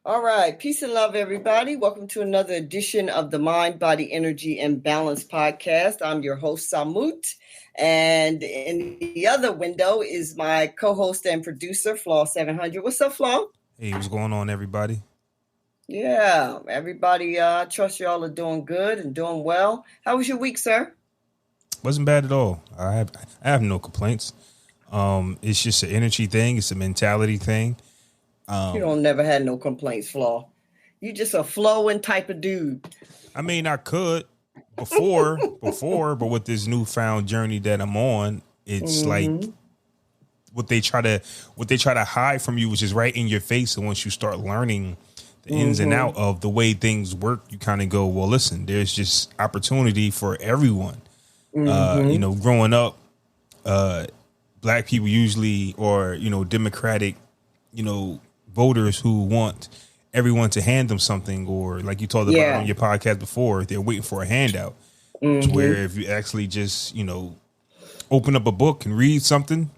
All right. Peace and love, everybody. Welcome to another edition of the Mind, Body, Energy, and Balance podcast. I'm your host, Samut. And in the other window is my co-host and producer, Flaw 700. What's up, Flaw? Hey, what's going on, everybody? Yeah, everybody, trust y'all are doing good and doing well. How was your week, sir? Wasn't bad at all. I have no complaints. It's just an energy thing. It's a mentality thing. You don't never had no complaints, Flaw. You just a flowing type of dude. I mean, I could before, but with this newfound journey that I'm on, it's like what they try to hide from you, which is right in your face. And once you start learning the ins and out of the way things work, you kind of go, well, listen, there's just opportunity for everyone. Growing up, black people usually, or, Democratic, voters who want everyone to hand them something, or like you talked about on your podcast before, they're waiting for a handout. Where if you actually just, open up a book and read something,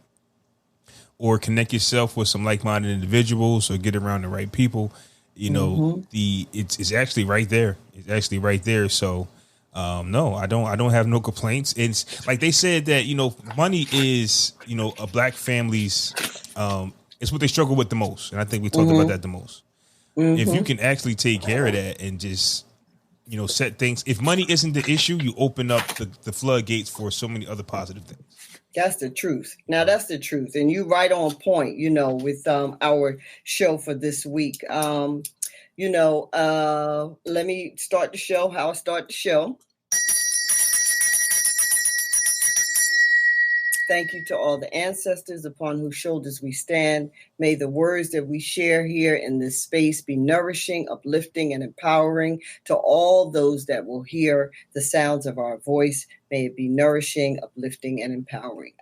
or connect yourself with some like-minded individuals, or get around the right people, it's actually right there. It's actually right there. So, no, I don't have no complaints. It's like they said that, money is, a black family's, it's what they struggle with the most. And I think we talked about that the most. If you can actually take care of that and just, set things, if money isn't the issue, you open up the floodgates for so many other positive things. That's the truth. Now, that's the truth. And you right on point, with our show for this week. Let me start the show, how I start the show. Thank you to all the ancestors upon whose shoulders we stand. May the words that we share here in this space be nourishing, uplifting, and empowering to all those that will hear the sounds of our voice. May it be nourishing, uplifting, and empowering.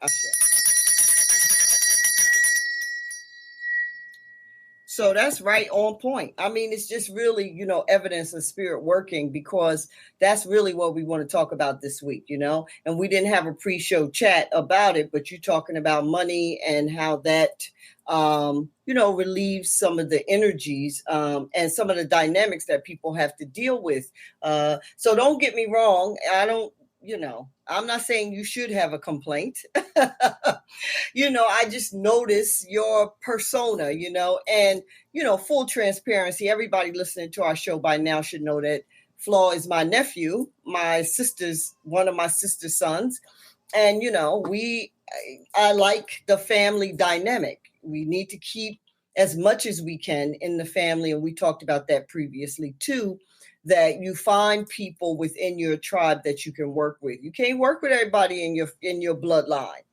So that's right on point. I mean, it's just really, evidence of spirit working, because that's really what we want to talk about this week, and we didn't have a pre-show chat about it, but you're talking about money and how that, relieves some of the energies and some of the dynamics that people have to deal with. So don't get me wrong. I'm not saying you should have a complaint. I just notice your persona, and, full transparency. Everybody listening to our show by now should know that Flaw is my nephew, one of my sister's sons. And, I like the family dynamic. We need to keep as much as we can in the family. And we talked about that previously too, that you find people within your tribe that you can work with. You can't work with everybody in your bloodline,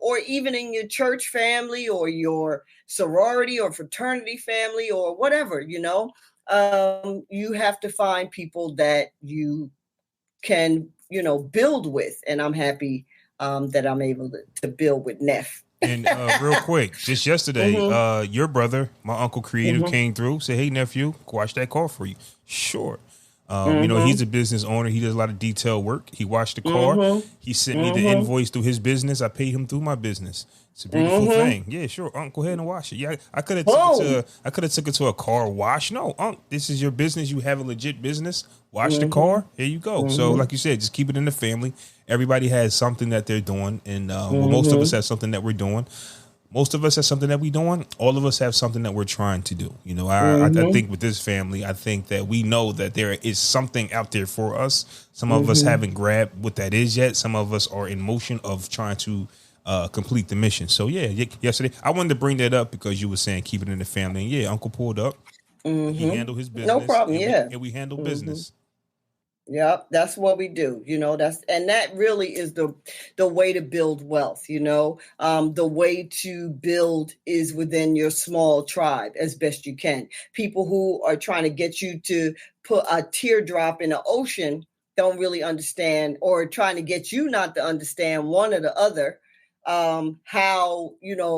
or even in your church family or your sorority or fraternity family or whatever, you have to find people that you can, build with. And I'm happy that I'm able to build with Neff. And real quick, just yesterday, your brother, my uncle Creative, came through, said, "Hey nephew, wash that car for you." Sure. He's a business owner. He does a lot of detail work. He washed the car. He sent me the invoice through his business. I paid him through my business. It's a beautiful thing. Yeah, sure. Unc, go ahead and wash it. Yeah, I could have took it to a car wash. No, Unc, this is your business. You have a legit business. Wash the car. Here you go. So, like you said, just keep it in the family. Everybody has something that they're doing, and most of us have something that we're doing. Most of us have something that we're doing. All of us have something that we're trying to do. I think with this family, I think that we know that there is something out there for us. Some of us haven't grabbed what that is yet. Some of us are in motion of trying to complete the mission. So, yesterday, I wanted to bring that up because you were saying keep it in the family. And, Uncle pulled up. He handled his business. No problem, and we handle business. Yep, that's what we do. That really is the way to build wealth. The way to build is within your small tribe as best you can. People who are trying to get you to put a teardrop in the ocean don't really understand, or trying to get you not to understand one or the other, how,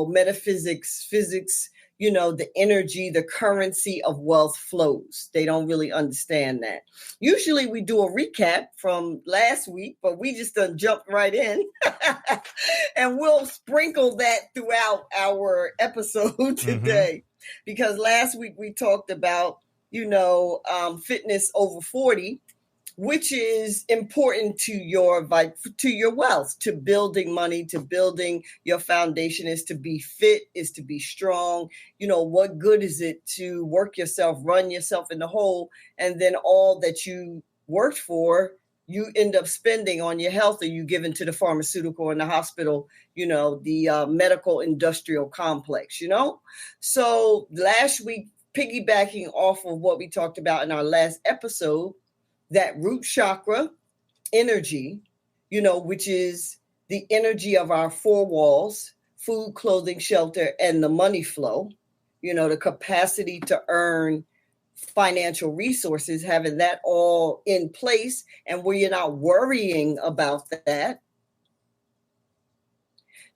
metaphysics, physics, the energy, the currency of wealth flows. They don't really understand that. Usually we do a recap from last week, but we just done jumped right in and we'll sprinkle that throughout our episode today. because last week we talked about, fitness over 40, which is important to your wealth, to building money, to building your foundation, is to be fit, is to be strong. What good is it to work yourself, run yourself in the hole, and then all that you worked for, you end up spending on your health, or you give into the pharmaceutical and the hospital, the medical industrial complex, So last week, piggybacking off of what we talked about in our last episode, that root chakra energy, which is the energy of our four walls: food, clothing, shelter, and the money flow, the capacity to earn financial resources, having that all in place, and where you're not worrying about that,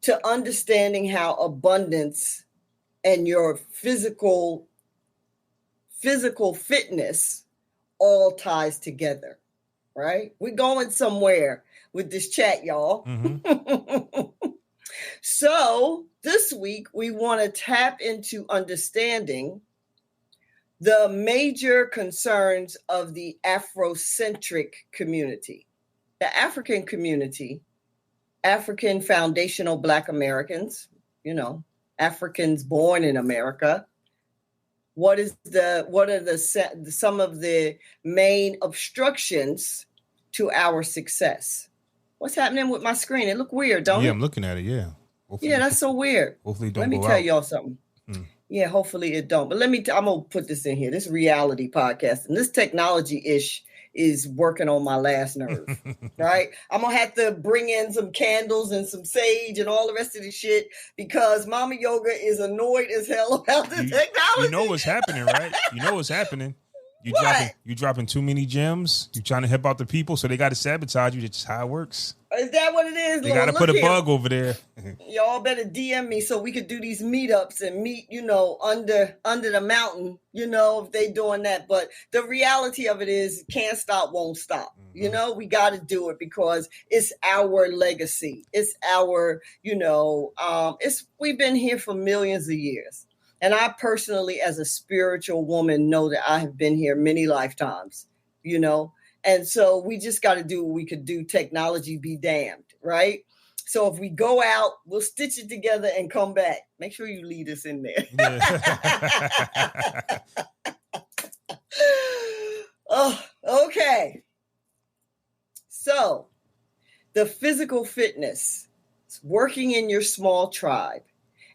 to understanding how abundance and your physical fitness all ties together, right? We're going somewhere with this chat, y'all. Mm-hmm. So this week, we want to tap into understanding the major concerns of the Afrocentric community, the African community, African foundational Black Americans, Africans born in America. What are some of the main obstructions to our success? What's happening with my screen? It look weird, don't it? Yeah, I'm looking at it. Yeah. Hopefully, that's so weird. Hopefully it don't Let me go tell out. y'all something. Yeah, hopefully it don't. But I'm going to put this in here. This reality podcast, and this technology-ish is working on my last nerve, right? I'm going to have to bring in some candles and some sage and all the rest of the shit, because Mama Yoga is annoyed as hell about the technology. You know what's happening, right? You know what's happening. You dropping too many gems. You trying to help out the people, so they got to sabotage you. That's just how it works. Is that what it is? They got to put a bug over there. Y'all better DM me so we could do these meetups and meet, under the mountain, if they doing that. But the reality of it is, can't stop, won't stop. Mm-hmm. We got to do it because it's our legacy. It's our, we've been here for millions of years. And I personally, as a spiritual woman, know that I have been here many lifetimes, And so we just got to do what we could do. Technology be damned, right? So if we go out, we'll stitch it together and come back. Make sure you lead us in there. Yeah. Oh, okay. So the physical fitness, working in your small tribe,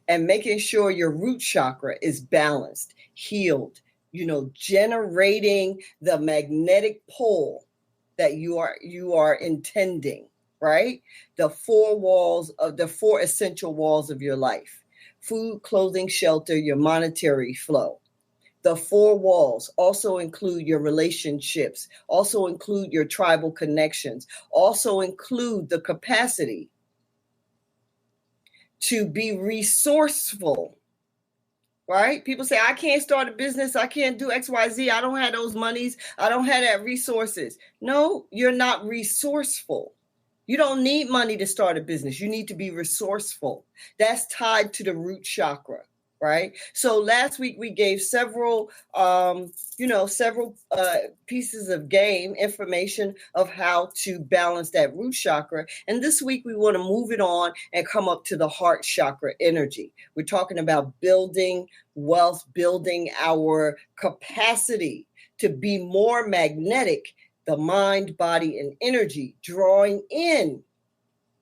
and making sure your root chakra is balanced, healed, generating the magnetic pull that you are intending, right? The four essential walls of your life: food, clothing, shelter, your monetary flow. The four walls also include your relationships, also include your tribal connections, also include the capacity to be resourceful, right? People say, I can't start a business. I can't do X, Y, Z. I don't have those monies. I don't have that resources. No, you're not resourceful. You don't need money to start a business. You need to be resourceful. That's tied to the root chakra, right? So last week we gave several pieces of game information of how to balance that root chakra. And this week we want to move it on and come up to the heart chakra energy. We're talking about building wealth, building our capacity to be more magnetic, the mind, body, and energy, drawing in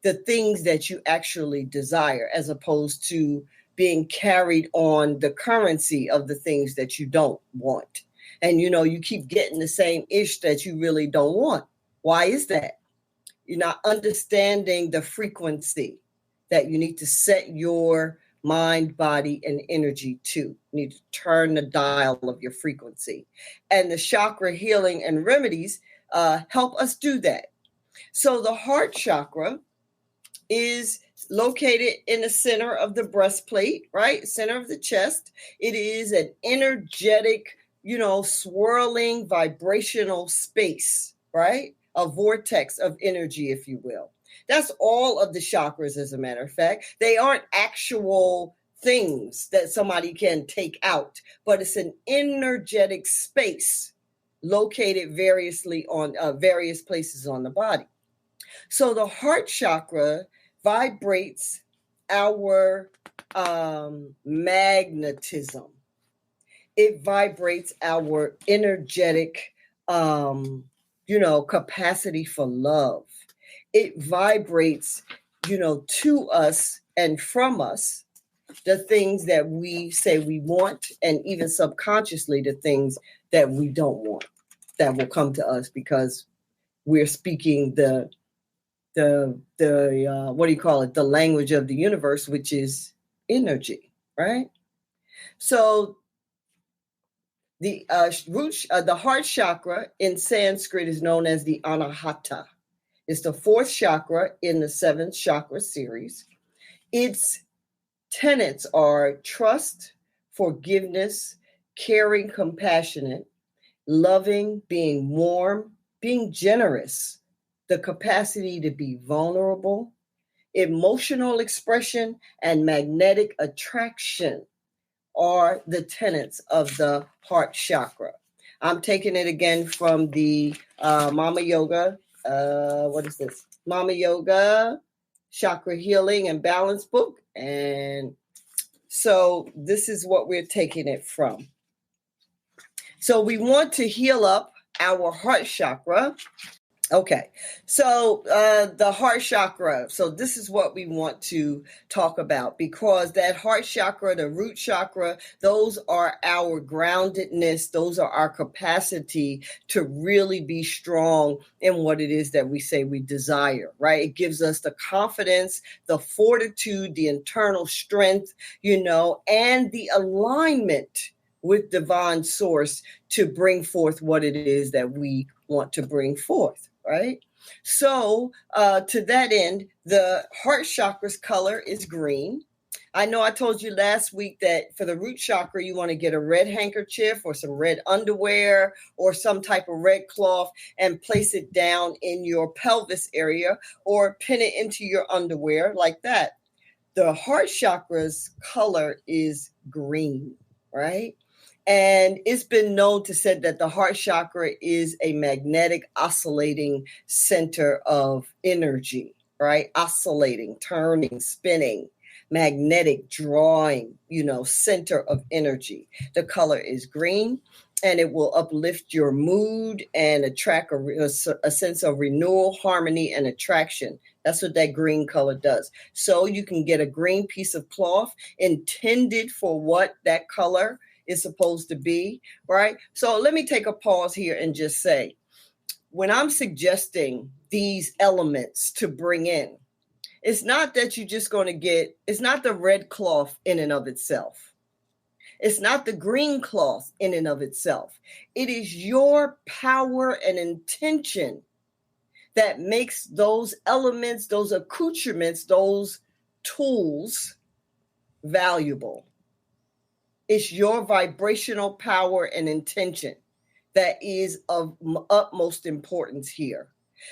the things that you actually desire, as opposed to being carried on the currency of the things that you don't want. And, you keep getting the same ish that you really don't want. Why is that? You're not understanding the frequency that you need to set your mind, body, and energy to. You need to turn the dial of your frequency. And the chakra healing and remedies help us do that. So the heart chakra is located in the center of the breastplate, right? Center of the chest. It is an energetic, swirling vibrational space, right? A vortex of energy, if you will. That's all of the chakras, as a matter of fact. They aren't actual things that somebody can take out, but it's an energetic space located variously on various places on the body. So the heart chakra vibrates our magnetism. It vibrates our energetic, capacity for love. It vibrates, to us and from us, the things that we say we want, and even subconsciously the things that we don't want, that will come to us because we're speaking the what do you call it? The language of the universe, which is energy, right? So the the heart chakra in Sanskrit is known as the Anahata. It's the fourth chakra in the seventh chakra series. Its tenets are trust, forgiveness, caring, compassionate, loving, being warm, being generous, the capacity to be vulnerable, emotional expression, and magnetic attraction are the tenets of the heart chakra. I'm taking it again from the Mama Yoga. What is this? Mama Yoga Chakra Healing and Balance book. And so this is what we're taking it from. So we want to heal up our heart chakra. Okay, so the heart chakra. So this is what we want to talk about, because that heart chakra, the root chakra, those are our groundedness. Those are our capacity to really be strong in what it is that we say we desire, right? It gives us the confidence, the fortitude, the internal strength, and the alignment with divine source to bring forth what it is that we want to bring forth, right? So to that end, the heart chakra's color is green. I know I told you last week that for the root chakra, you want to get a red handkerchief or some red underwear or some type of red cloth and place it down in your pelvis area or pin it into your underwear like that. The heart chakra's color is green, right? And it's been known to say that the heart chakra is a magnetic oscillating center of energy, right? Oscillating, turning, spinning, magnetic drawing, center of energy. The color is green, and it will uplift your mood and attract a sense of renewal, harmony, and attraction. That's what that green color does. So you can get a green piece of cloth intended for what that color is supposed to be, right? So let me take a pause here and just say, when I'm suggesting these elements to bring in, it's not that you're just going to get, it's not the red cloth in and of itself. It's not the green cloth in and of itself. It is your power and intention that makes those elements, those accoutrements, those tools valuable. It's your vibrational power and intention that is of utmost importance here.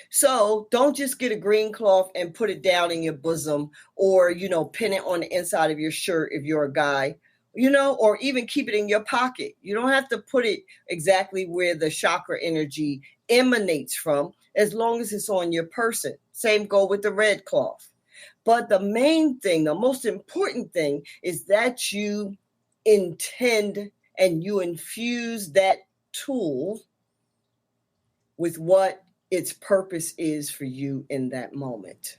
So don't just get a green cloth and put it down in your bosom or, pin it on the inside of your shirt if you're a guy, or even keep it in your pocket. You don't have to put it exactly where the chakra energy emanates from, as long as it's on your person. Same go with the red cloth. But the main thing, the most important thing is that you intend and you infuse that tool with what its purpose is for you in that moment.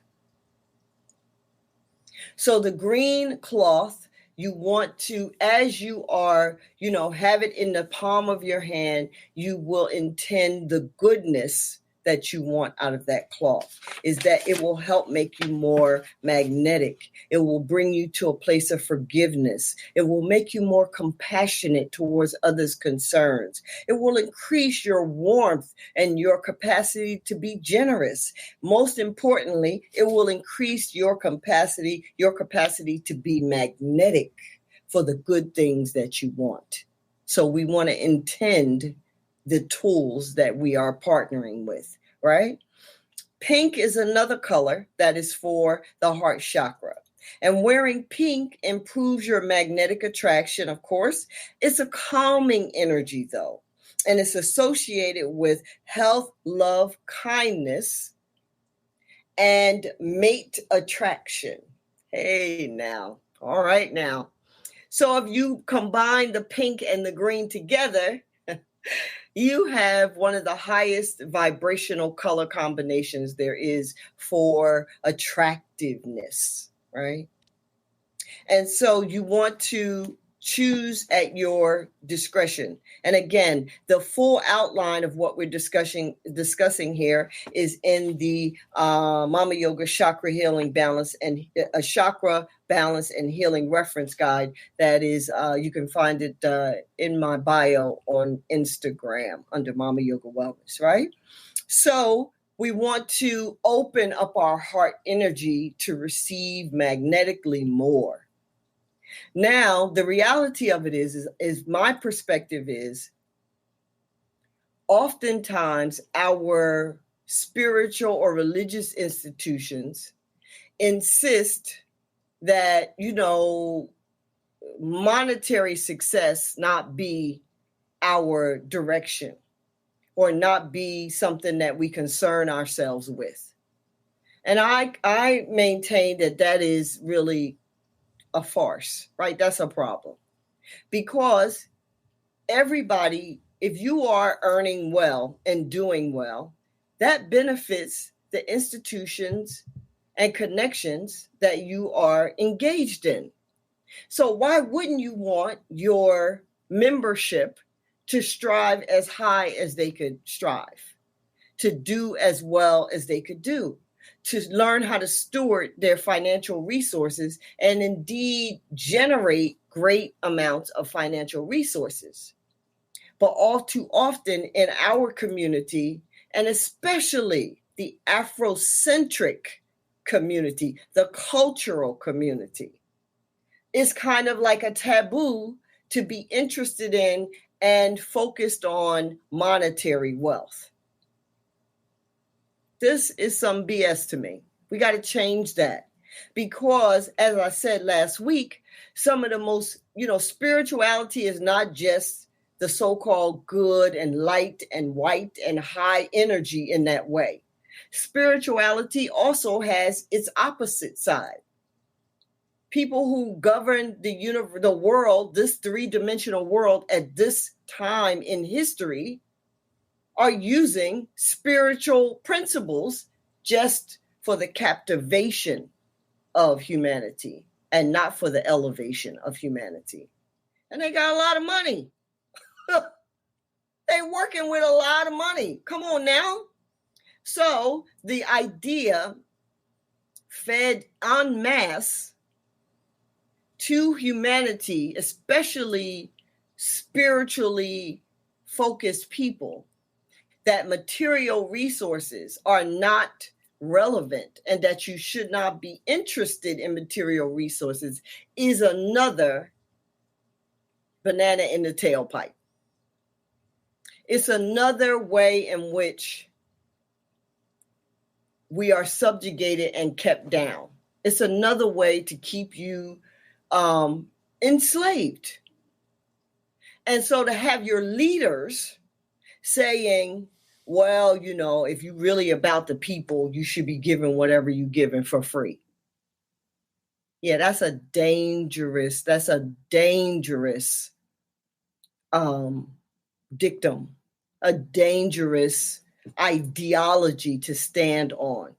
So the green cloth, you want to, as you are, have it in the palm of your hand, you will intend the goodness that you want out of that cloth, is that it will help make you more magnetic. It will bring you to a place of forgiveness. It will make you more compassionate towards others' concerns. It will increase your warmth and your capacity to be generous. Most importantly, it will increase your capacity to be magnetic for the good things that you want. So we want to intend the tools that we are partnering with, right? Pink is another color that is for the heart chakra. And wearing pink improves your magnetic attraction, of course. It's a calming energy, though, and it's associated with health, love, kindness, and mate attraction. Hey, now. All right, now. So if you combine the pink and the green together, you have one of the highest vibrational color combinations there is for attractiveness, right? And so you want to choose at your discretion. And again, the full outline of what we're discussing here is in the Mama Yoga Chakra Healing Balance and a Chakra Balance and Healing Reference Guide. That is, you can find it in my bio on Instagram under Mama Yoga Wellness, right? So we want to open up our heart energy to receive magnetically more. Now, the reality of it is my perspective is oftentimes our spiritual or religious institutions insist that, monetary success not be our direction or not be something that we concern ourselves with. And I maintain that is really a farce, right? That's a problem. Because everybody, if you are earning well and doing well, that benefits the institutions and connections that you are engaged in. So why wouldn't you want your membership to strive as high as they could strive, to do as well as they could do, to learn how to steward their financial resources and indeed generate great amounts of financial resources? But all too often in our community, and especially the Afrocentric community, the cultural community, it's kind of like a taboo to be interested in and focused on monetary wealth. This is some BS to me. We got to change that because, as I said last week, some of the most, spirituality is not just the so-called good and light and white and high energy in that way. Spirituality also has its opposite side. People who govern the world, this three-dimensional world at this time in history, are using spiritual principles just for the captivation of humanity and not for the elevation of humanity. And they got a lot of money. They're working with a lot of money. Come on now. So the idea fed en masse to humanity, especially spiritually focused people, that material resources are not relevant and that you should not be interested in material resources is another banana in the tailpipe. It's another way in which we are subjugated and kept down. It's another way to keep you enslaved. And so to have your leaders saying, well, if you're really about the people, you should be giving whatever you're giving for free. Yeah, that's a dangerous dictum, a dangerous ideology to stand on.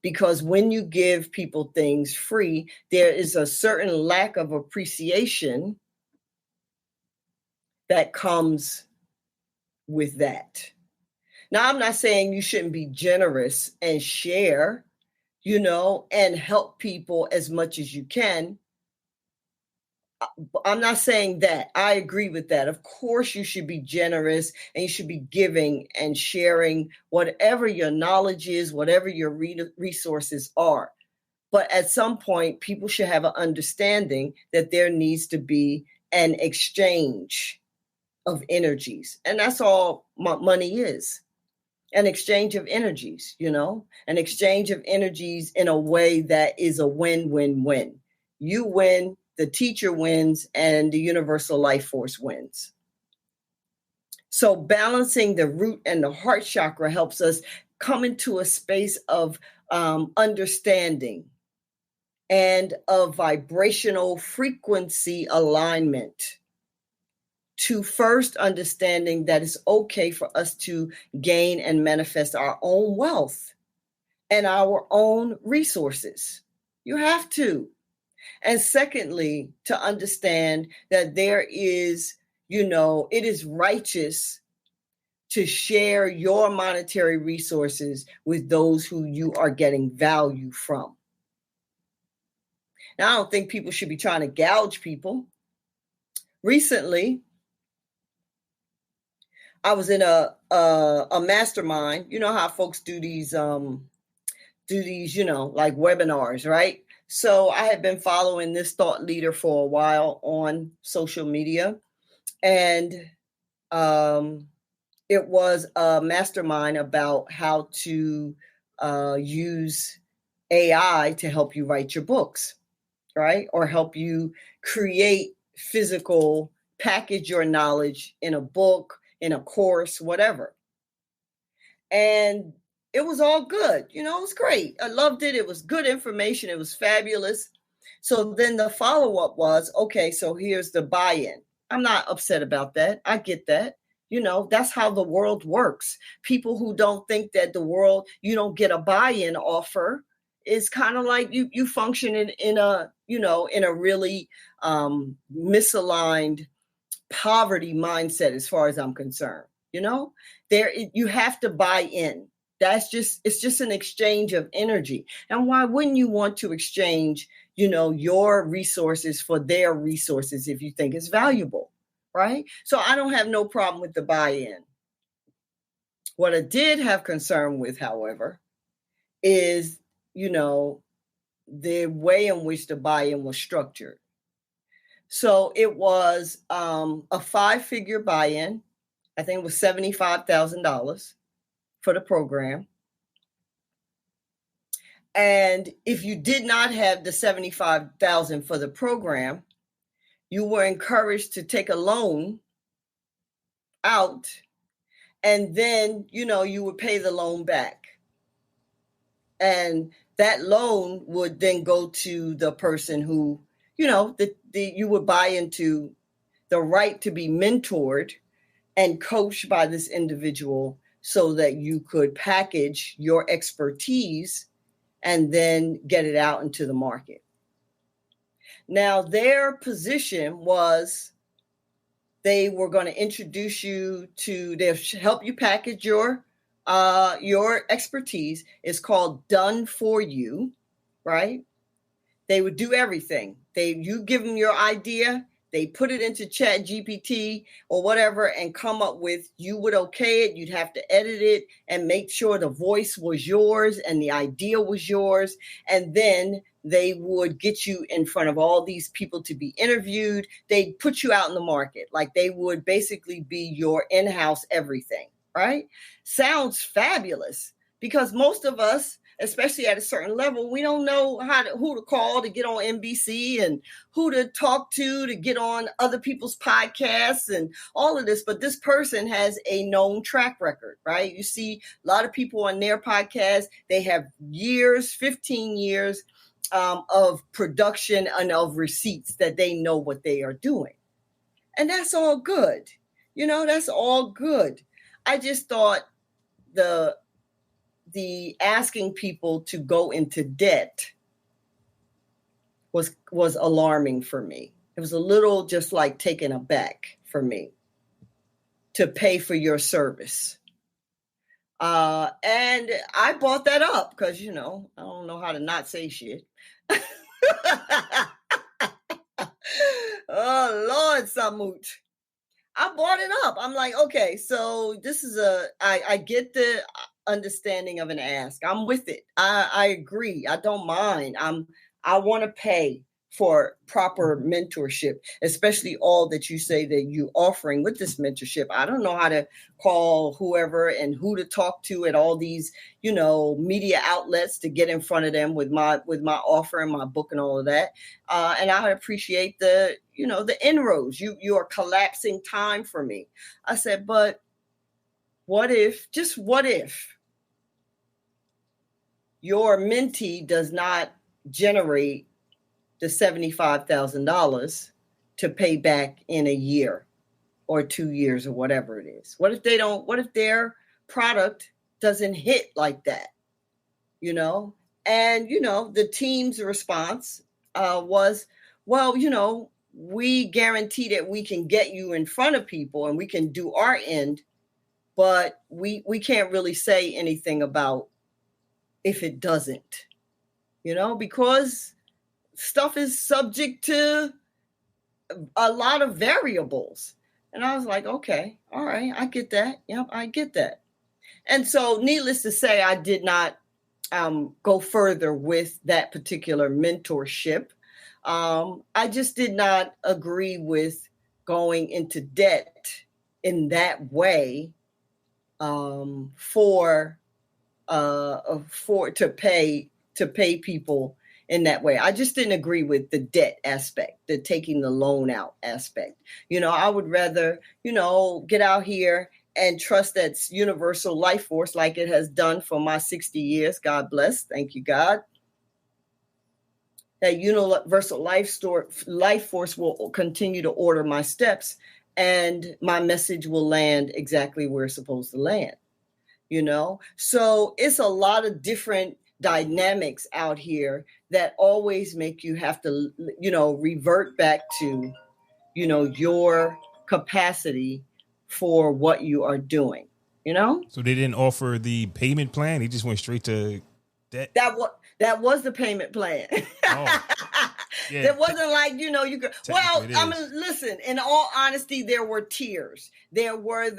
Because when you give people things free, there is a certain lack of appreciation that comes with that. Now, I'm not saying you shouldn't be generous and share, and help people as much as you can. I'm not saying that. I agree with that. Of course, you should be generous and you should be giving and sharing whatever your knowledge is, whatever your resources are. But at some point, people should have an understanding that there needs to be an exchange of energies. And that's all money is. An exchange of energies, an exchange of energies in a way that is a win-win-win. You win, the teacher wins, and the universal life force wins. So balancing the root and the heart chakra helps us come into a space of understanding and of vibrational frequency alignment, to first understanding that it's okay for us to gain and manifest our own wealth and our own resources. You have to. And secondly, to understand that there is, it is righteous to share your monetary resources with those who you are getting value from. Now, I don't think people should be trying to gouge people. Recently, I was in a mastermind. You know how folks do these like webinars, right? So I had been following this thought leader for a while on social media, and it was a mastermind about how to use AI to help you write your books, right? Or help you create physical, package your knowledge in a book, in a course, whatever. And it was all good. It was great. I loved it. It was good information. It was fabulous. So then the follow-up was, okay, so here's the buy-in. I'm not upset about that. I get that. That's how the world works. People who don't think that the world, you don't get a buy-in offer, is kind of like you function in a really misaligned poverty mindset as far as I'm concerned. You have to buy in. It's just an exchange of energy. And why wouldn't you want to exchange, your resources for their resources if you think it's valuable, right? So I don't have no problem with the buy-in. What I did have concern with, however, is, the way in which the buy-in was structured. So it was a 5-figure buy-in. I think it was $75,000 for the program. And if you did not have the $75,000 for the program, you were encouraged to take a loan out, and then, you would pay the loan back. And that loan would then go to the person who, you would buy into the right to be mentored and coached by this individual so that you could package your expertise and then get it out into the market. Now, their position was they were going to introduce you to, they'll help you package your expertise. It's called Done For You, right? They would do everything. You give them your idea, they put it into Chat GPT or whatever and come up with, you would okay it, you'd have to edit it and make sure the voice was yours and the idea was yours. And then they would get you in front of all these people to be interviewed. They'd put you out in the market. Like they would basically be your in-house everything, right? Sounds fabulous, because most of us, especially at a certain level, we don't know who to call to get on NBC and who to talk to get on other people's podcasts and all of this. But this person has a known track record, right? You see a lot of people on their podcast, they have years, 15 years of production and of receipts that they know what they are doing. And that's all good. That's all good. I just thought the asking people to go into debt was alarming for me. It was a little just like taken aback for me to pay for your service. And I bought that up because, I don't know how to not say shit. Oh, Lord, Samut. I bought it up. I'm like, okay, so this is I get the understanding of an ask. I'm with it. I agree. I don't mind. I want to pay for proper mentorship, especially all that you say that you offering with this mentorship. I don't know how to call whoever and who to talk to at all these, media outlets to get in front of them with my offer and my book and all of that. And I appreciate the inroads. You are collapsing time for me. I said, but what if your mentee does not generate the $75,000 to pay back in a year or 2 years or whatever it is? What if their product doesn't hit like that? And the team's response was, well, we guarantee that we can get you in front of people and we can do our end, but we can't really say anything about if it doesn't, because stuff is subject to a lot of variables. And I was like, okay, all right, I get that. Yep, I get that. And so needless to say, I did not go further with that particular mentorship. I just did not agree with going into debt in that way to pay people in that way. I just didn't agree with the debt aspect, the taking the loan out aspect. I would rather, get out here and trust that universal life force like it has done for my 60 years. God bless. Thank you, God. That universal life force will continue to order my steps and my message will land exactly where it's supposed to land. So it's a lot of different dynamics out here that always make you have to, revert back to, your capacity for what you are doing, So they didn't offer the payment plan. They just went straight to debt. That was the payment plan. Oh, yeah. It wasn't like, you could, well, listen, in all honesty, there were tiers. There were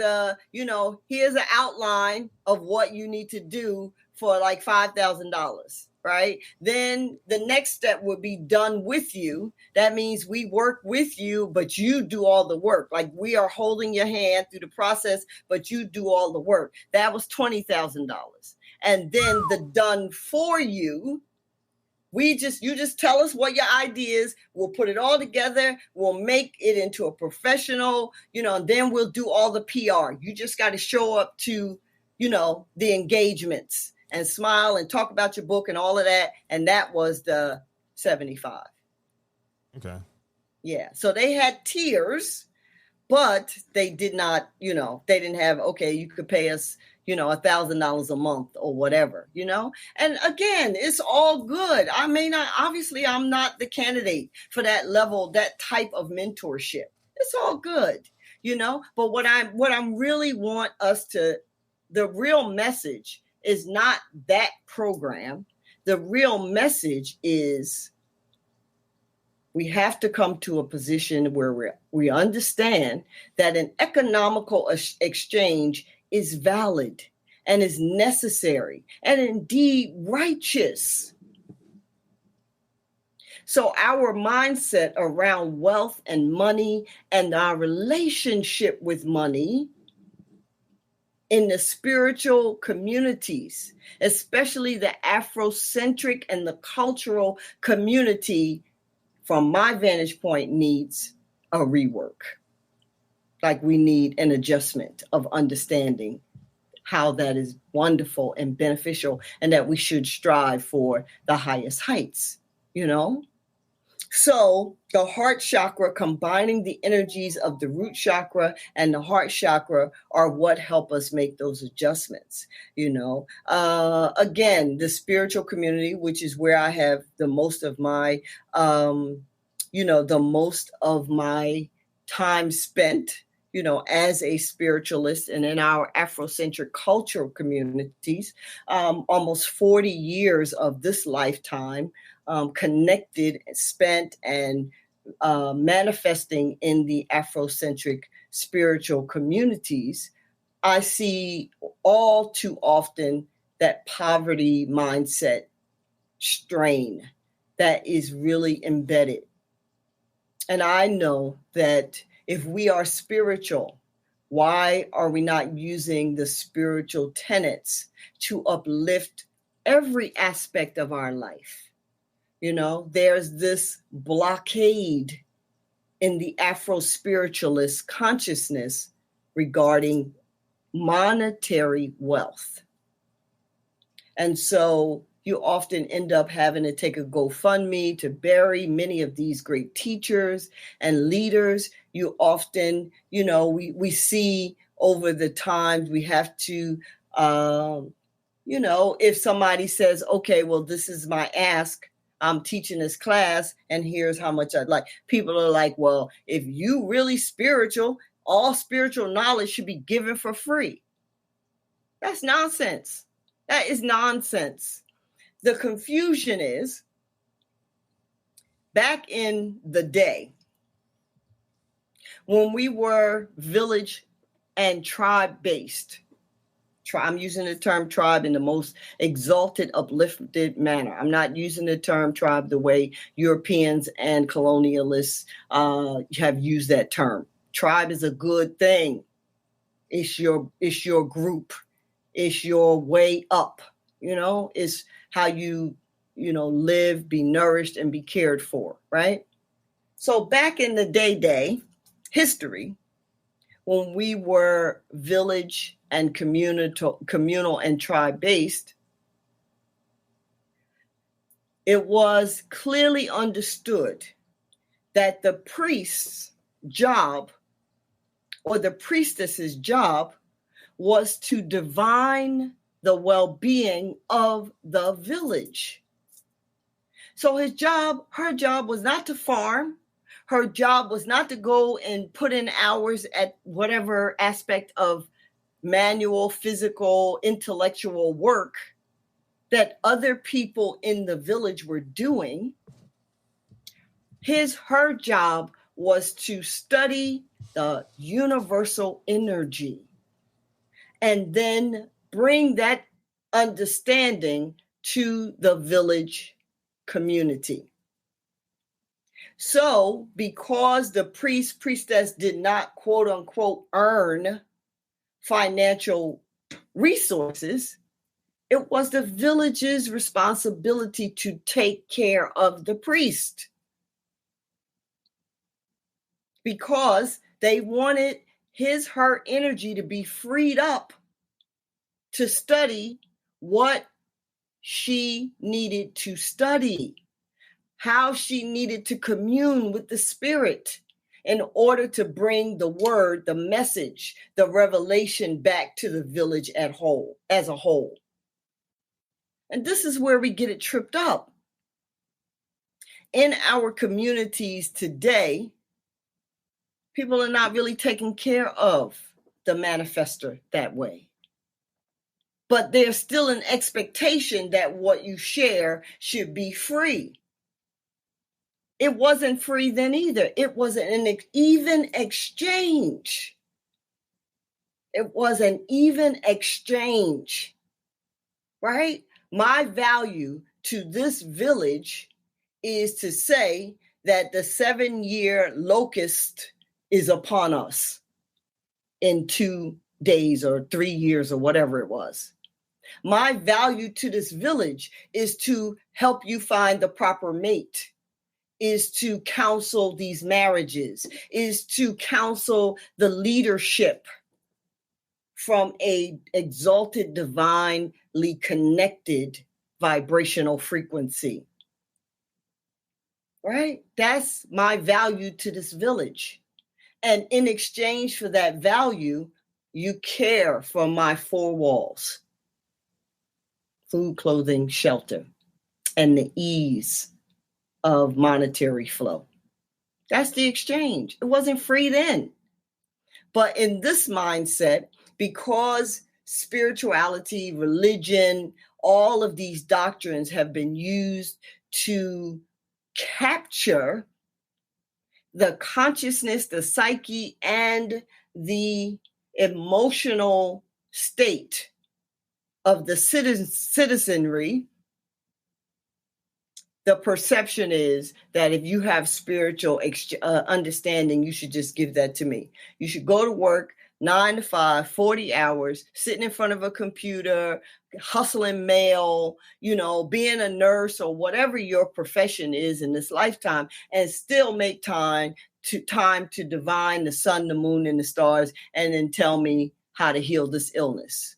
here's an outline of what you need to do for like $5,000, right? Then the next step would be done with you. That means we work with you, but you do all the work. Like we are holding your hand through the process, but you do all the work. That was $20,000. And then the done for you, you just tell us what your idea is. We'll put it all together. We'll make it into a professional, and then we'll do all the PR. You just got to show up to, the engagements and smile and talk about your book and all of that. And that was the 75. Okay. Yeah. So they had tiers, but they did not, they didn't have, okay, you could pay us, $1,000 a month or whatever, and again, it's all good. I may not, obviously I'm not the candidate for that level, that type of mentorship. It's all good, but what I'm really want us to, the real message is not that program. The real message is we have to come to a position where we understand that an economical exchange is valid and is necessary and indeed righteous. So our mindset around wealth and money and our relationship with money in the spiritual communities, especially the Afrocentric and the cultural community, from my vantage point, needs a rework. Like we need an adjustment of understanding how that is wonderful and beneficial and that we should strive for the highest heights, So the heart chakra, combining the energies of the root chakra and the heart chakra, are what help us make those adjustments. Again, the spiritual community, which is where I have the most of my, time spent, as a spiritualist and in our Afrocentric cultural communities, almost 40 years of this lifetime connected, spent, and manifesting in the Afrocentric spiritual communities. I see all too often that poverty mindset strain that is really embedded. And I know that if we are spiritual, why are we not using the spiritual tenets to uplift every aspect of our life? You know, there's this blockade in the Afro-spiritualist consciousness regarding monetary wealth. And so you often end up having to take a GoFundMe to bury many of these great teachers and leaders. You often, you know, we see over the times we have to, you know, if somebody says, okay, well, this is my ask, I'm teaching this class and here's how much I'd like. People are like, well, if you really spiritual, all spiritual knowledge should be given for free. That's nonsense. That is nonsense. The confusion is, back in the day, when we were village and tribe-based, I'm using the term tribe in the most exalted, uplifted manner. I'm not using the term tribe the way Europeans and colonialists have used that term. Tribe is a good thing. It's your group. It's your way up. You know, it's how you live, be nourished, and be cared for, right? So back in the day history, when we were village and communal and tribe-based, it was clearly understood that the priest's job or the priestess's job was to divine the well-being of the village. So her job was not to farm. Her job was not to go and put in hours at whatever aspect of manual, physical, intellectual work that other people in the village were doing. Her job was to study the universal energy and then bring that understanding to the village community. So because the priestess did not, quote unquote, earn financial resources, it was the village's responsibility to take care of the priest, because they wanted her energy to be freed up to study what she needed to study, how she needed to commune with the spirit in order to bring the word, the message, the revelation back to the village as a whole. And this is where we get it tripped up. In our communities today, people are not really taking care of the manifester that way. But there's still an expectation that what you share should be free. It wasn't free then either. It was an even exchange. It was an even exchange, right? My value to this village is to say that the 7-year locust is upon us in 2 days or 3 years or whatever it was. My value to this village is to help you find the proper mate, is to counsel these marriages, is to counsel the leadership from a exalted, divinely connected vibrational frequency. Right? That's my value to this village. And in exchange for that value, you care for my 4 walls: food, clothing, shelter, and the ease of monetary flow. That's the exchange. It wasn't free then. But in this mindset, because spirituality, religion, all of these doctrines have been used to capture the consciousness, the psyche, and the emotional state of the citizenry, the perception is that if you have spiritual understanding, you should just give that to me. You should go to work 9 to 5, 40 hours, sitting in front of a computer, hustling mail, being a nurse or whatever your profession is in this lifetime, and still make time to divine the sun, the moon, and the stars, and then tell me how to heal this illness.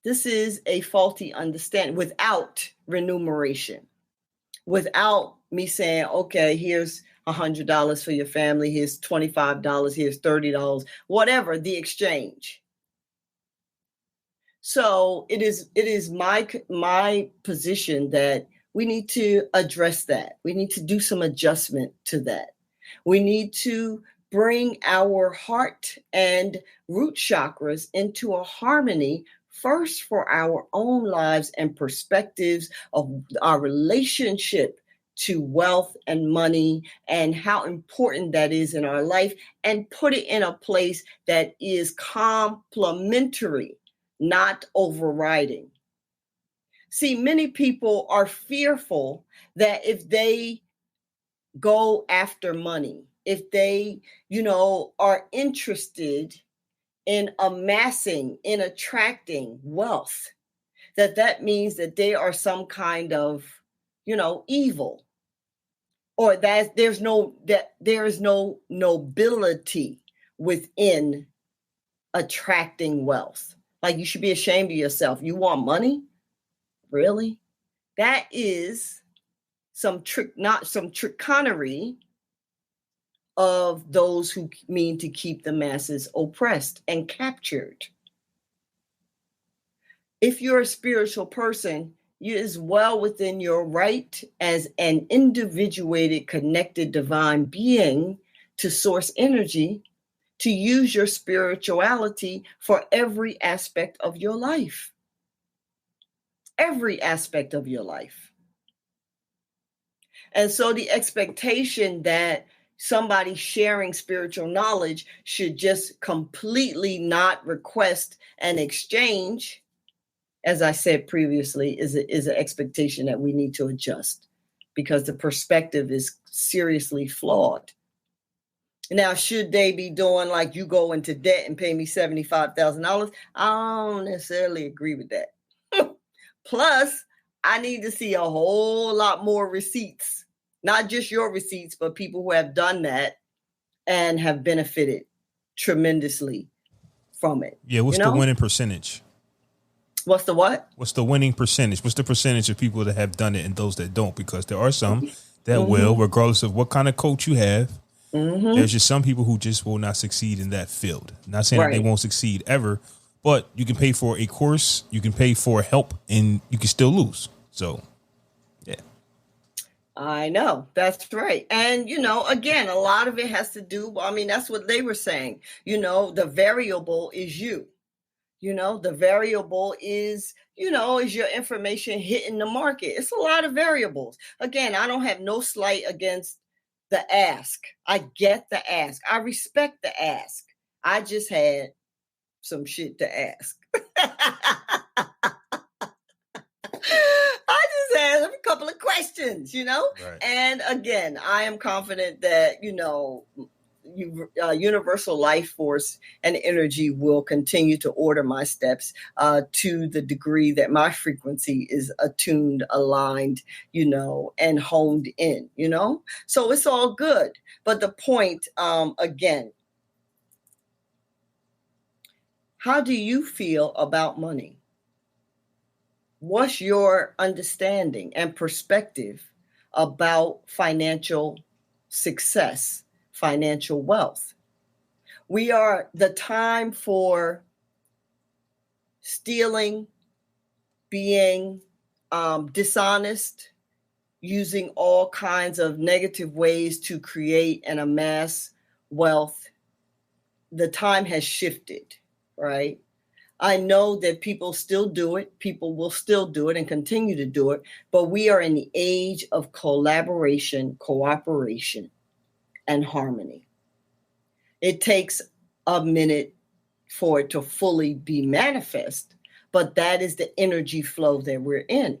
This is a faulty understanding without remuneration, without me saying, okay, here's $100 for your family, here's $25, here's $30, whatever the exchange. So it is my position that we need to address that. We need to do some adjustment to that. We need to bring our heart and root chakras into a harmony first for our own lives and perspectives of our relationship to wealth and money and how important that is in our life, and put it in a place that is complementary, not overriding. See, many people are fearful that if they go after money, if they, are interested in amassing, in attracting wealth, that means that they are some kind of, evil, or that there is no nobility within attracting wealth. Like, you should be ashamed of yourself. You want money? Really? That is some trickery of those who mean to keep the masses oppressed and captured. If you're a spiritual person, you is well within your right as an individuated, connected divine being to source energy to use your spirituality for every aspect of your life. Every aspect of your life. And so the expectation that somebody sharing spiritual knowledge should just completely not request an exchange, as I said previously, is an expectation that we need to adjust, because the perspective is seriously flawed. Now, should they be doing like, you go into debt and pay me $75,000? I don't necessarily agree with that. Plus, I need to see a whole lot more receipts, not just your receipts, but people who have done that and have benefited tremendously from it. Yeah, what's the winning percentage? What's the what? What's the winning percentage? What's the percentage of people that have done it and those that don't? Because there are some that will, regardless of what kind of coach you have. There's just some people who just will not succeed in that field. Not saying that they won't succeed ever, but you can pay for a course, you can pay for help, and you can still lose. So, yeah. I know. That's right. And, again, a lot of it has to do, that's what they were saying. The variable is you. The variable is, is your information hitting the market? It's a lot of variables. Again, I don't have no slight against the ask. I get the ask. I respect the ask. I just had some shit to ask. I just had a couple of questions, Right. And again, I am confident that, universal life force and energy will continue to order my steps to the degree that my frequency is attuned, aligned, and honed in, So it's all good. But the point, again, how do you feel about money? What's your understanding and perspective about financial success, financial wealth? We are the time for stealing, being dishonest, using all kinds of negative ways to create and amass wealth. The time has shifted, right? I know that people still do it. People will still do it and continue to do it. But we are in the age of collaboration, cooperation, and harmony. It takes a minute for it to fully be manifest, but that is the energy flow that we're in.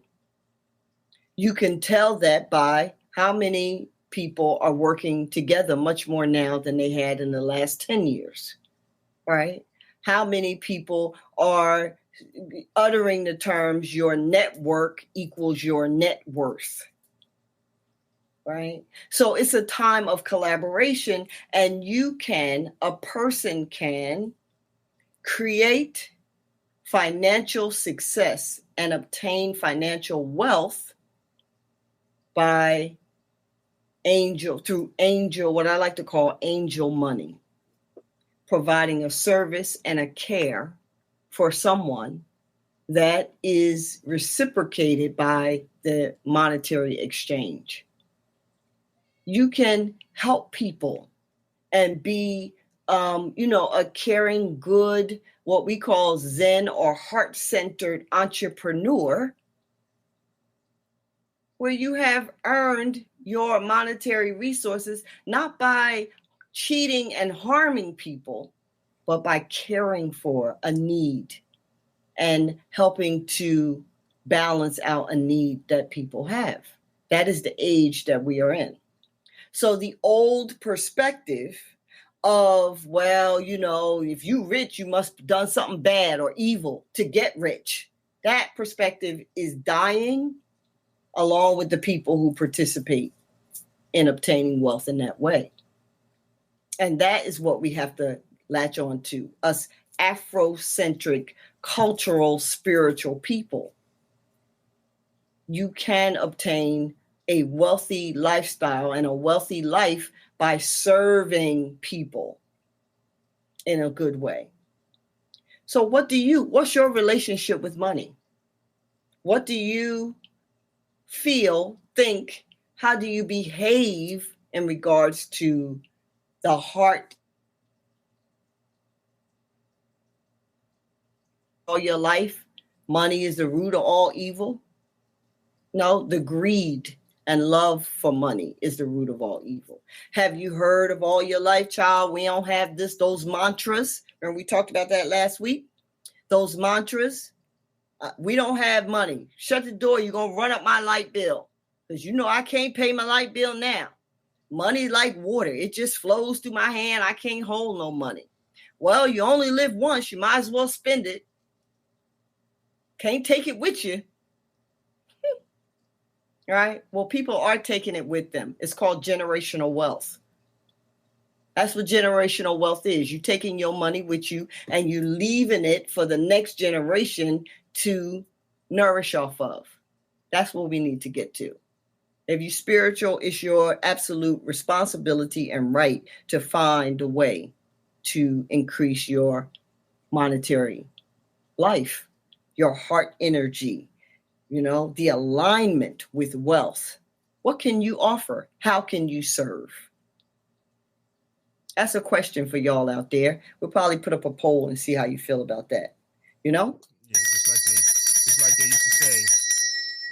You can tell that by how many people are working together much more now than they had in the last 10 years, right? How many people are uttering the terms, your network equals your net worth, right? So it's a time of collaboration, and a person can create financial success and obtain financial wealth by what I like to call angel money, providing a service and a care for someone that is reciprocated by the monetary exchange. You can help people and be, a caring, good, what we call Zen or heart-centered entrepreneur, where you have earned your monetary resources, not by cheating and harming people, but by caring for a need and helping to balance out a need that people have. That is the age that we are in. So the old perspective of, well, if you rich, you must have done something bad or evil to get rich. That perspective is dying, along with the people who participate in obtaining wealth in that way. And that is what we have to latch on to, us Afrocentric, cultural, spiritual people. You can obtain a wealthy lifestyle and a wealthy life by serving people in a good way. So what's your relationship with money? What do you feel, think, how do you behave in regards to the heart? All your life, money is the root of all evil? No, the greed and love for money is the root of all evil. Have you heard of all your life, child, we don't have those mantras? And we talked about that last week. Those mantras, we don't have money. Shut the door, you're going to run up my light bill. Because I can't pay my light bill now. Money like water. It just flows through my hand. I can't hold no money. Well, you only live once. You might as well spend it. Can't take it with you. Right? Well, people are taking it with them. It's called generational wealth. That's what generational wealth is. You're taking your money with you and you leaving it for the next generation to nourish off of. That's what we need to get to. If you're spiritual, it's your absolute responsibility and right to find a way to increase your monetary life, your heart energy, the alignment with wealth. What can you offer? How can you serve? That's a question for y'all out there. We'll probably put up a poll and see how you feel about that. Yeah, just like they used to say.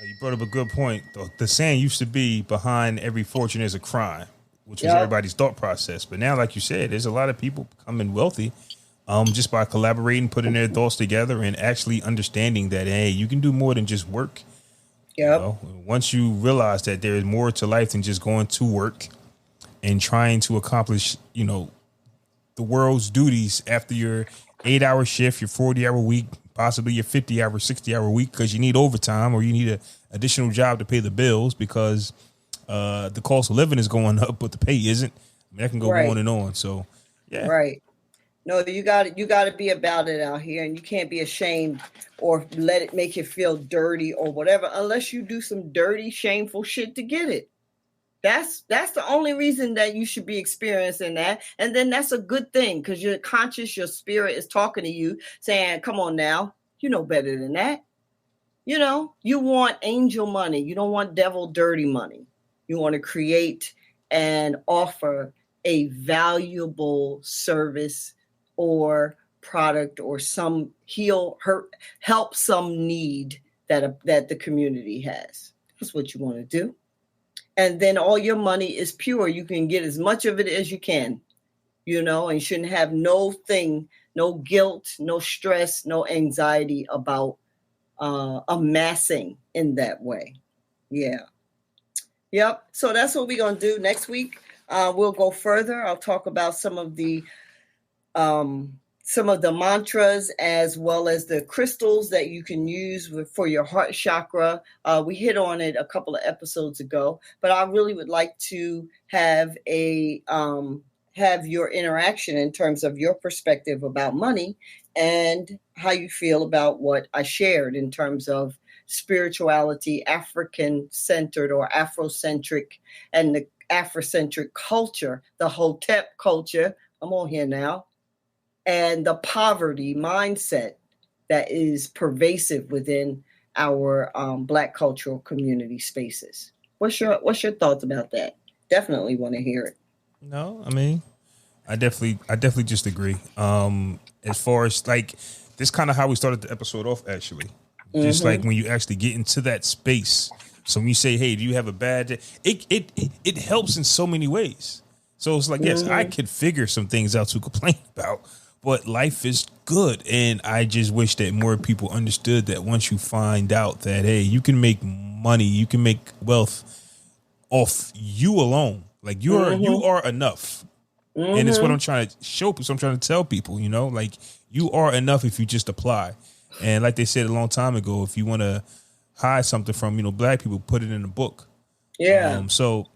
You brought up a good point. The saying used to be, behind every fortune is a crime, which was everybody's thought process. But now, like you said, there's a lot of people becoming wealthy just by collaborating, putting their thoughts together, and actually understanding that, hey, you can do more than just work. Yep. Once you realize that there is more to life than just going to work and trying to accomplish, the world's duties after your 8-hour shift, your 40-hour week, possibly your 50-hour, 60-hour week, because you need overtime or you need an additional job to pay the bills because the cost of living is going up, but the pay isn't. That can go on and on. So, yeah. Right. No, you got to be about it out here, and you can't be ashamed or let it make you feel dirty or whatever, unless you do some dirty, shameful shit to get it. That's the only reason that you should be experiencing that. And then that's a good thing, because your conscious, your spirit is talking to you saying, come on now, you know better than that. You want angel money. You don't want devil dirty money. You want to create and offer a valuable service or product or help some need that the community has. That's what you want to do. And then all your money is pure. You can get as much of it as you can. and shouldn't have no guilt, no stress, no anxiety about amassing in that way. Yeah. Yep. So that's what we're going to do next week. We'll go further. I'll talk about some of the mantras as well as the crystals that you can use for your heart chakra. We hit on it a couple of episodes ago, but I really would like to have your interaction in terms of your perspective about money and how you feel about what I shared in terms of spirituality, African-centered or Afrocentric, and the Afrocentric culture, the Hotep culture. I'm on here now. And the poverty mindset that is pervasive within our Black cultural community spaces. What's your thoughts about that? Definitely want to hear it. No, I mean, I definitely just agree. As far as like, this kind of how we started the episode off, actually. Just like when you actually get into that space. So when you say, hey, do you have a bad day? It helps in so many ways. So it's like, yes, I could figure some things out to complain about, but life is good. And I just wish that more people understood that once you find out that, hey, you can make money, you can make wealth off you alone. Like you are enough. And it's what I'm trying to show people. So I'm trying to tell people, like you are enough if you just apply. And like they said a long time ago, if you want to hide something from, Black people, put it in a book. Yeah. So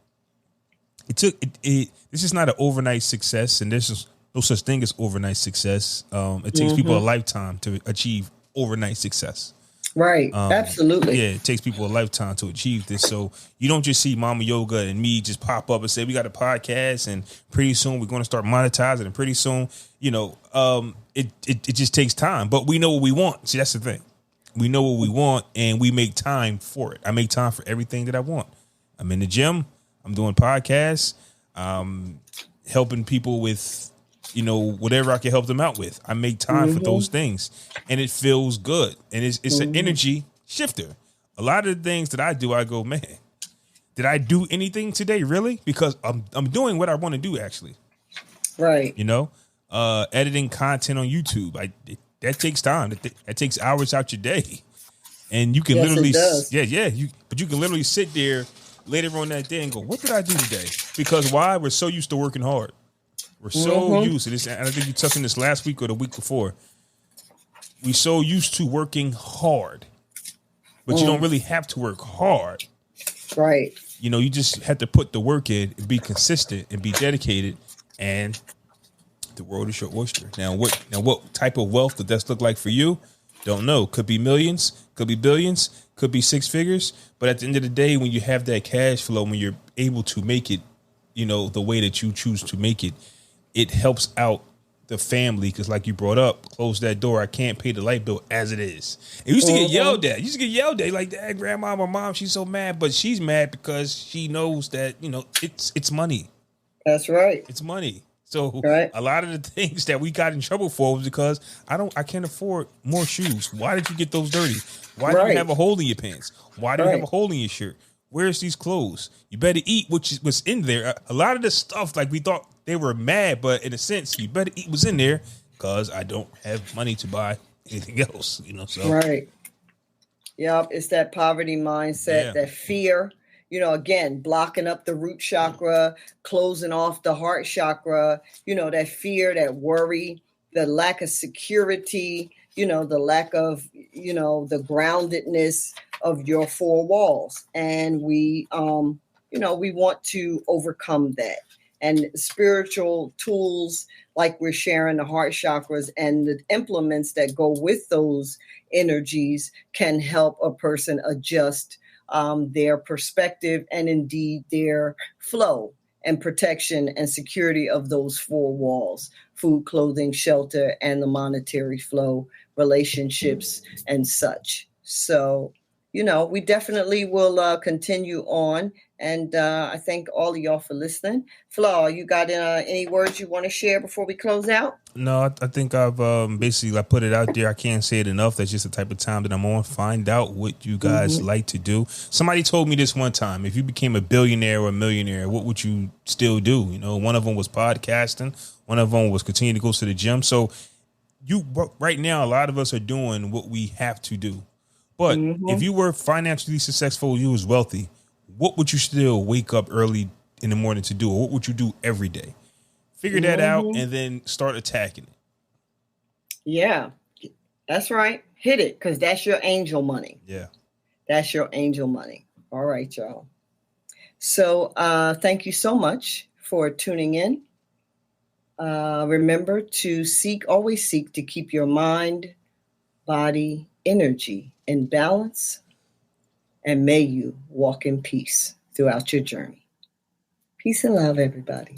this is not an overnight success, and there's no such thing as overnight success. It takes people a lifetime to achieve overnight success. Right. Absolutely. Yeah, it takes people a lifetime to achieve this. So you don't just see Mama Yoga and me just pop up and say, we got a podcast and pretty soon we're going to start monetizing, and pretty soon, it just takes time. But we know what we want. See, that's the thing. We know what we want and we make time for it. I make time for everything that I want. I'm in the gym. I'm doing podcasts. Helping people with, whatever I can help them out with. I make time for those things, and it feels good. And it's an energy shifter. A lot of the things that I do, I go, man, did I do anything today? Really? Because I'm doing what I want to do, actually. Right. Editing content on YouTube. That takes time. That takes hours out your day. And you can literally, but you can literally sit there later on that day and go, what did I do today? Because why? We're so used to working hard. We're so used to this. And I think you touched on this last week or the week before. We're so used to working hard, but you don't really have to work hard. Right. You just have to put the work in and be consistent and be dedicated, and the world is your oyster. Now what type of wealth does that look like for you? Don't know. Could be millions, could be billions, could be six figures. But at the end of the day, when you have that cash flow, when you're able to make it, the way that you choose to make it, it helps out the family. Because like you brought up, close that door. I can't pay the light bill as it is. It used to get yelled at. Like, Dad, Grandma, my mom, she's so mad. But she's mad because she knows that, it's money. That's right. It's money. So a lot of the things that we got in trouble for was because I can't afford more shoes. Why did you get those dirty? Why do you have a hole in your pants? Why do you have a hole in your shirt? Where's these clothes? You better eat what's in there. A lot of the stuff, like we thought they were mad, but in a sense, you better eat what's in there because I don't have money to buy anything else. So right. Yep, it's that poverty mindset, that fear. Again, blocking up the root chakra, closing off the heart chakra, that fear, that worry, the lack of security, the lack of, the groundedness of your four walls. And we want to overcome that. And spiritual tools, like we're sharing the heart chakras and the implements that go with those energies, can help a person adjust their perspective and indeed their flow and protection and security of those four walls: food, clothing, shelter, and the monetary flow, relationships, and such. So we definitely will continue on. And I thank all of y'all for listening. Flaw, you got any words you want to share before we close out? No, I think I've basically I put it out there. I can't say it enough. That's just the type of time that I'm on. Find out what you guys like to do. Somebody told me this one time: if you became a billionaire or a millionaire, what would you still do? One of them was podcasting. One of them was continue to go to the gym. So right now, a lot of us are doing what we have to do. But if you were financially successful, you was wealthy, what would you still wake up early in the morning to do? Or what would you do every day? Figure that out and then start attacking it. Yeah, that's right. Hit it, because that's your angel money. Yeah. That's your angel money. All right, y'all. So thank you so much for tuning in. Remember to always seek to keep your mind, body, energy in balance, and may you walk in peace throughout your journey. Peace and love, everybody.